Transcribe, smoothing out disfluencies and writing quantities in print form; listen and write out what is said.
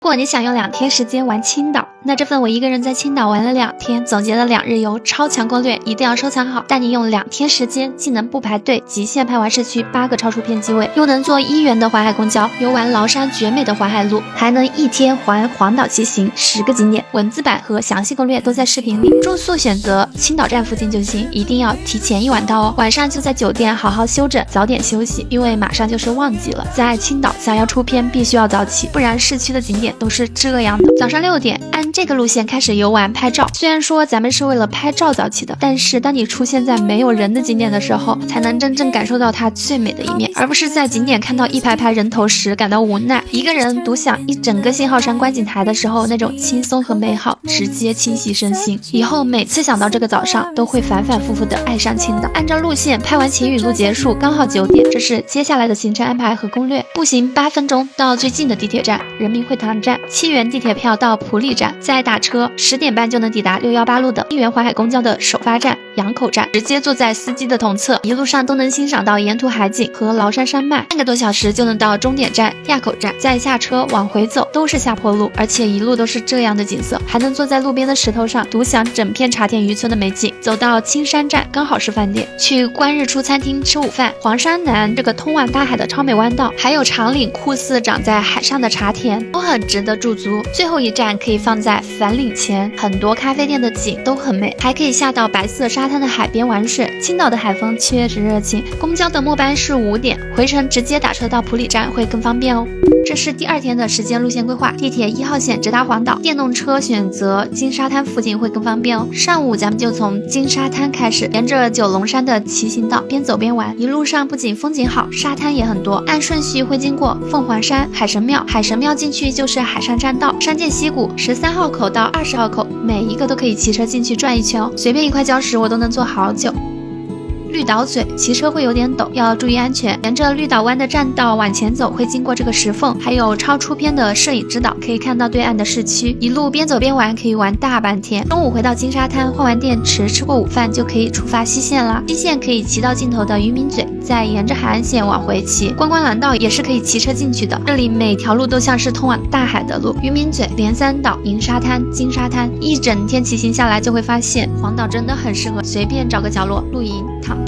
果你想用2天时间玩青岛，那这份我一个人在青岛玩了2天，总结了2日游超强攻略一定要收藏好，带你用2天时间既能不排队极限拍完市区8个超出片机位，又能坐1元的淮海公交游玩崂山绝美的淮海路，还能1天环黄岛骑行10个景点。文字版和详细攻略都在视频里。住宿选择青岛站附近就行，一定要提前1晚到哦。晚上就在酒店好好休整，早点休息，因为马上就是旺季了。在青岛想要出片必须要早起，不然市区的景点都是这样的。早上6点按这个路线开始游玩拍照，虽然说咱们是为了拍照早起的，但是当你出现在没有人的景点的时候，才能真正感受到它最美的一面，而不是在景点看到一排排人头时感到无奈，一个人独享一整个信号山观景台的时候，那种轻松和美好直接侵袭身心。以后每次想到这个早上，都会反反复复的爱上青岛。按照路线拍完晴雨路结束，刚好9点，这是接下来的行程安排和攻略。步行8分钟到最近的地铁站人民会堂站，7元地铁票到普里站，再打车10点半就能抵达618路的1元淮海公交的首发站杨口站，直接坐在司机的同侧，一路上都能欣赏到沿途海景和崂山山脉，半个多小时就能到终点站垭口站，再下车往回走都是下坡路，而且一路都是这样的景色，还能坐在路边的石头上独享整片茶田渔村的美景。走到青山站刚好是饭店，去观日出餐厅吃午饭。黄山南这个通往大海的超美弯道，还有长岭酷似长在海上的茶田，都很值得驻足。最后一站可以放在樊岭前，很多咖啡店的景都很美，还可以下到白色沙滩的海边玩水。青岛的海风确实热情。公交的末班是5点，回程直接打车到普里站会更方便哦。这是第2天的时间路线规划，地铁1号线直达黄岛，电动车选择金沙滩附近会更方便哦。上午咱们就从金沙滩开始，沿着九龙山的骑行道边走边玩，一路上不仅风景好，沙滩也很多。按顺序会经过凤凰山、海神庙，海神庙进去就是海上栈道、山涧溪谷，13号口到20号口，每一个都可以骑车进去转一圈哦。随便一块礁石我都能坐好久。绿岛嘴骑车会有点陡，要注意安全。沿着绿岛湾的栈道往前走，会经过这个石缝，还有超出片的摄影之岛，可以看到对岸的市区。一路边走边玩，可以玩大半天。中午回到金沙滩，换完电池，吃过午饭，就可以出发西线啦。西线可以骑到尽头的渔民嘴，再沿着海岸线往回骑。观光廊道也是可以骑车进去的，这里每条路都像是通往大海的路。渔民嘴、连三岛、银沙滩、金沙滩，一整天骑行下来，就会发现黄岛真的很适合随便找个角落露营躺平。